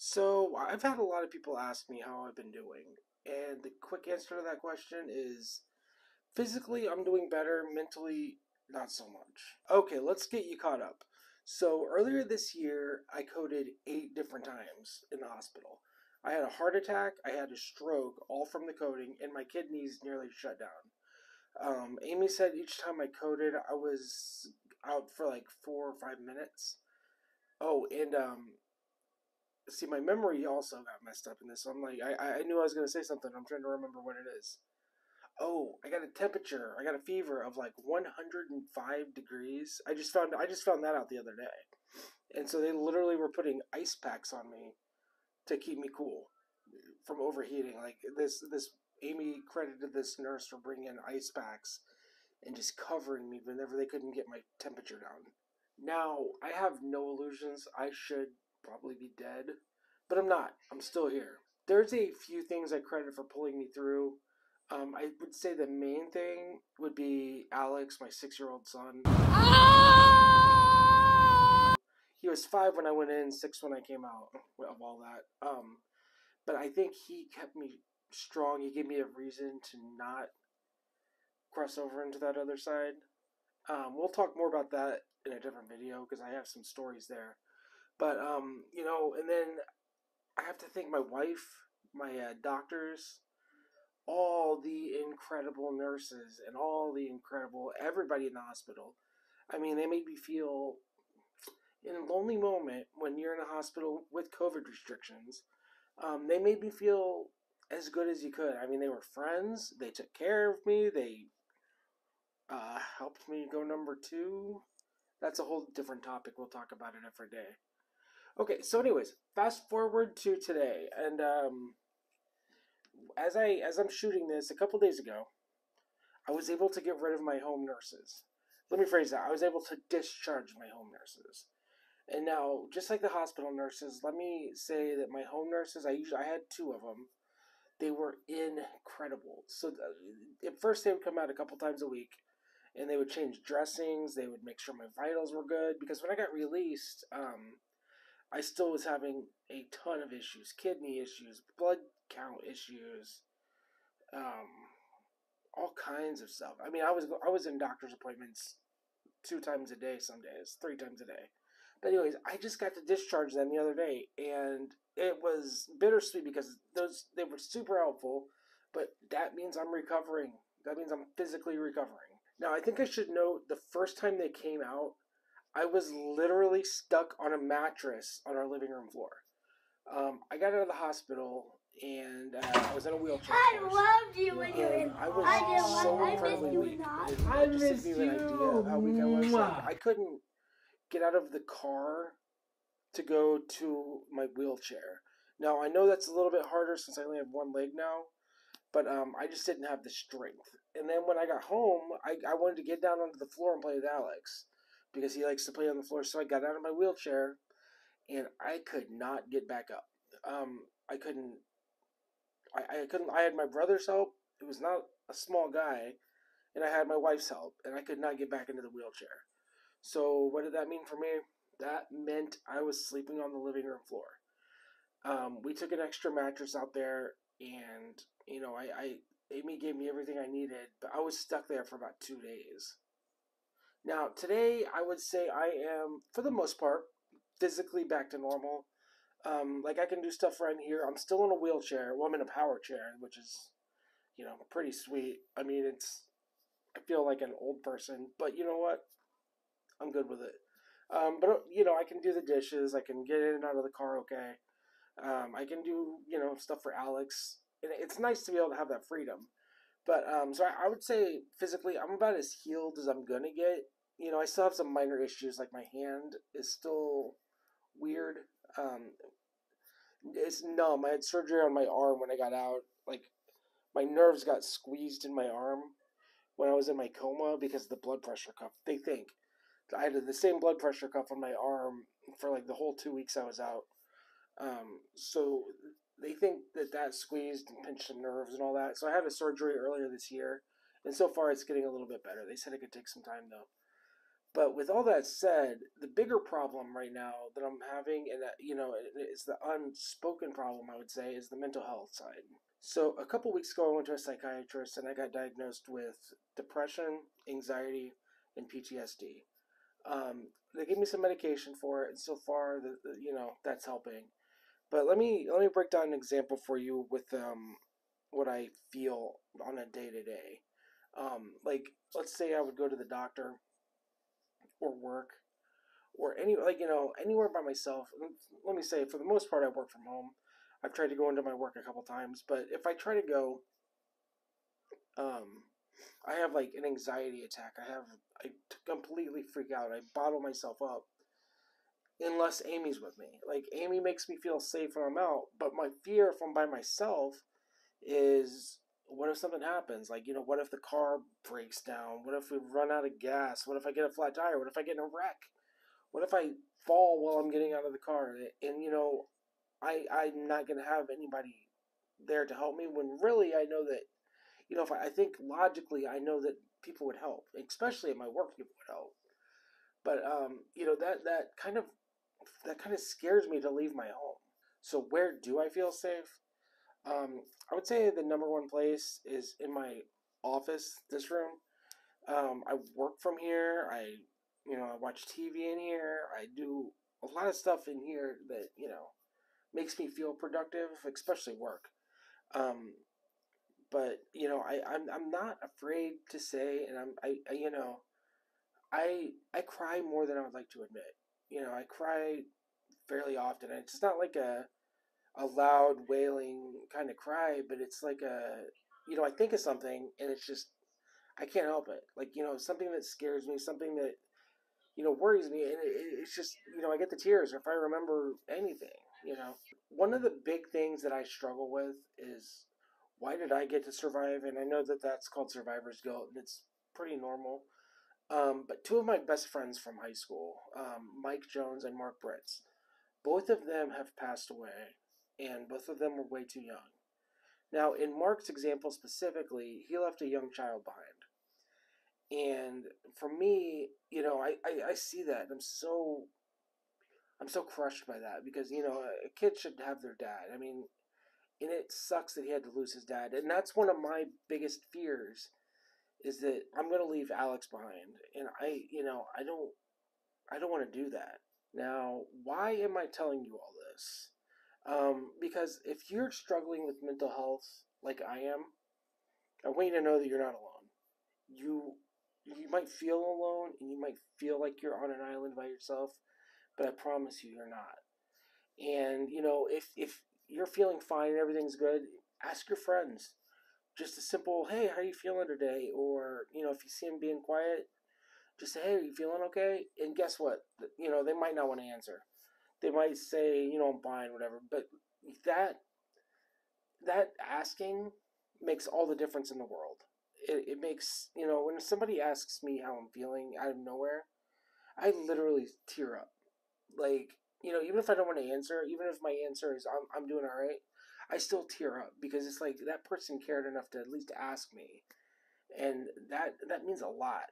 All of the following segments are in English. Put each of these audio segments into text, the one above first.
So I've had a lot of people ask me how I've been doing, and the quick answer to that question is physically I'm doing better, mentally not so much. Okay, let's get you caught up. So earlier this year, I coded 8 different times in the hospital. I had a heart attack, I had a stroke, all from the coding, and my kidneys nearly shut down. Amy said each time I coded, I was out for like 4 or 5 minutes. Oh, and see, my memory also got messed up in this. So I'm like, I knew I was gonna say something. I'm trying to remember what it is. Oh, I got a temperature. I got a fever of like 105 degrees. I just found that out the other day. And so they literally were putting ice packs on me to keep me cool from overheating. Like this Amy credited this nurse for bringing in ice packs and just covering me whenever they couldn't get my temperature down. Now, I have no illusions. I should probably be dead, but I'm not. I'm still here. There's a few things I credit for pulling me through. I would say the main thing would be Alex, my 6-year-old son. He was 5 when I went in, 6 when I came out of all that. But I think he kept me strong. He gave me a reason to not cross over into that other side. We'll talk more about that in a different video because I have some stories there. But and then I have to thank my wife, my doctors, all the incredible nurses, and all the incredible everybody in the hospital. I mean, they made me feel in a lonely moment when you're in a hospital with COVID restrictions. They made me feel as good as you could. I mean, they were friends. They took care of me. They helped me go number two. That's a whole different topic. We'll talk about it every day. Okay, so anyways, fast forward to today, and as I'm shooting this a couple days ago, I was able to get rid of my home nurses. Let me phrase that: I was able to discharge my home nurses. And now, just like the hospital nurses, let me say that my home nurses, I had two of them. They were incredible. So at first they would come out a couple times a week, and they would change dressings. They would make sure my vitals were good because when I got released, I still was having a ton of issues, kidney issues, blood count issues, um, all kinds of stuff. I mean, I was in doctor's appointments 2 times a day, some days 3 times a day. But anyways, I just got to discharge them the other day, and it was bittersweet because they were super helpful. But that means I'm recovering. That means I'm physically recovering. Now, I think I should note the first time they came out, I was literally stuck on a mattress on our living room floor. I got out of the hospital and I was in a wheelchair. I loved you when you were in. I was I so did. incredibly I weak. missed you. I just to give you an idea of how weak I was. Like, I couldn't get out of the car to go to my wheelchair. Now I know that's a little bit harder since I only have one leg now, but I just didn't have the strength. And then when I got home, I wanted to get down onto the floor and play with Alex because he likes to play on the floor. So I got out of my wheelchair and I could not get back up. I couldn't. I couldn't. I had my brother's help. It was not a small guy, and I had my wife's help, and I could not get back into the wheelchair. So what did that mean for me? That meant I was sleeping on the living room floor. We took an extra mattress out there, and Amy gave me everything I needed, but I was stuck there for about 2 days. Now today, I would say I am, for the most part, physically back to normal. Like I can do stuff right here. I'm still in a wheelchair. Well, I'm in a power chair, which is, pretty sweet. I mean, I feel like an old person, but you know what? I'm good with it. But I can do the dishes. I can get in and out of the car okay. I can do stuff for Alex, and it's nice to be able to have that freedom. But so I would say physically, I'm about as healed as I'm gonna get. I still have some minor issues, like my hand is still weird. Um, it's numb. I had surgery on my arm when I got out. Like my nerves got squeezed in my arm when I was in my coma because of the blood pressure cuff. They think I had the same blood pressure cuff on my arm for like the whole 2 weeks I was out. So they think that squeezed and pinched the nerves and all that. So I had a surgery earlier this year, and so far it's getting a little bit better. They said it could take some time though. But with all that said, the bigger problem right now that I'm having, and that, it's the unspoken problem, I would say, is the mental health side. So a couple weeks ago, I went to a psychiatrist and I got diagnosed with depression, anxiety, and PTSD. They gave me some medication for it, and so far, that's helping. But let me break down an example for you with what I feel on a day to day. Like, let's say I would go to the doctor or work or anywhere by myself. Let me say, for the most part, I work from home. I've tried to go into my work a couple times, but if I try to go, um, I have like an anxiety attack. I completely freak out. I bottle myself up unless Amy's with me. Like, Amy makes me feel safe when I'm out, but my fear if I'm by myself is, what if something happens? Like, what if the car breaks down? What if we run out of gas? What if I get a flat tire? What if I get in a wreck? What if I fall while I'm getting out of the car? And I'm not gonna have anybody there to help me, when really I know that, if I think logically, I know that people would help, especially at my work, people would help. But that kind of scares me to leave my home. So where do I feel safe? I would say the number one place is in my office, this room. I work from here. I watch TV in here. I do a lot of stuff in here that makes me feel productive, especially work. Um, but I'm not afraid to say, and I cry more than I would like to admit. I cry fairly often, and it's not like a loud wailing kind of cry, but it's like I think of something and it's just, I can't help it. Like, something that scares me, something that worries me, and it's just, I get the tears if I remember anything. One of the big things that I struggle with is, why did I get to survive? And I know that that's called survivor's guilt, and it's pretty normal. But two of my best friends from high school, Mike Jones and Mark Britz, both of them have passed away, and both of them were way too young. Now, in Mark's example specifically, he left a young child behind. And for me, I see that, and I'm so crushed by that, because a kid should have their dad. I mean, and it sucks that he had to lose his dad, and that's one of my biggest fears, is that I'm going to leave Alex behind, and I don't want to do that. Now, why am I telling you all this? Because if you're struggling with mental health like I am, I want you to know that you're not alone. You might feel alone, and you might feel like you're on an island by yourself, but I promise you're not. And if you're feeling fine and everything's good, ask your friends. Just a simple, hey, how are you feeling today? Or if you see them being quiet, just say, hey, are you feeling okay? And guess what? They might not want to answer. They might say, I'm fine, whatever. But that that asking makes all the difference in the world. It makes, when somebody asks me how I'm feeling out of nowhere, I literally tear up. Like, even if I don't want to answer, even if my answer is I'm doing all right, I still tear up, because it's like that person cared enough to at least ask me. And that means a lot.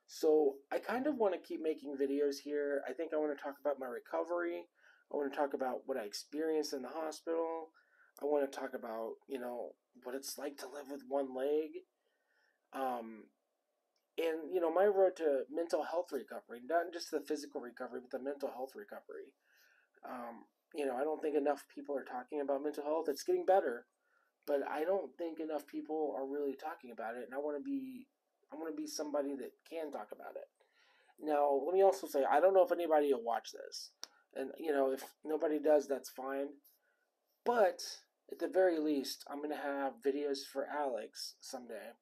So I kind of want to keep making videos here. I think I want to talk about my recovery. I want to talk about what I experienced in the hospital. I want to talk about, what it's like to live with one leg. Um, and, my road to mental health recovery, not just the physical recovery, but the mental health recovery. I don't think enough people are talking about mental health. It's getting better, but I don't think enough people are really talking about it. And I want to be somebody that can talk about it. Now, let me also say, I don't know if anybody will watch this. And, if nobody does, that's fine. But at the very least, I'm going to have videos for Alex someday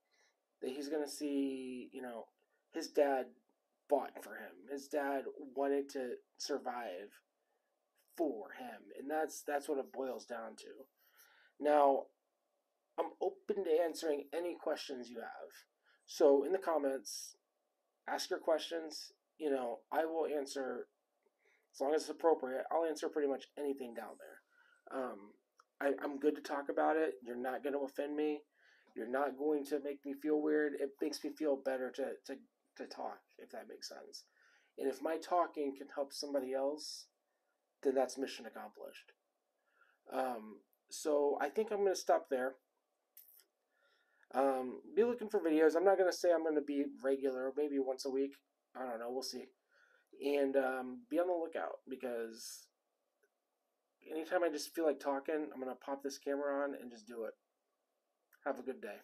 that he's going to see, his dad fought for him. His dad wanted to survive for him. And that's what it boils down to. Now, I'm open to answering any questions you have. So in the comments, ask your questions. I will answer, as long as it's appropriate. I'll answer pretty much anything down there. I'm good to talk about it. You're not going to offend me. You're not going to make me feel weird. It makes me feel better to to talk, if that makes sense. And if my talking can help somebody else, then that's mission accomplished. So I think I'm going to stop there. Be looking for videos. I'm not going to say I'm going to be regular, maybe once a week. I don't know. We'll see. And be on the lookout, because anytime I just feel like talking, I'm going to pop this camera on and just do it. Have a good day.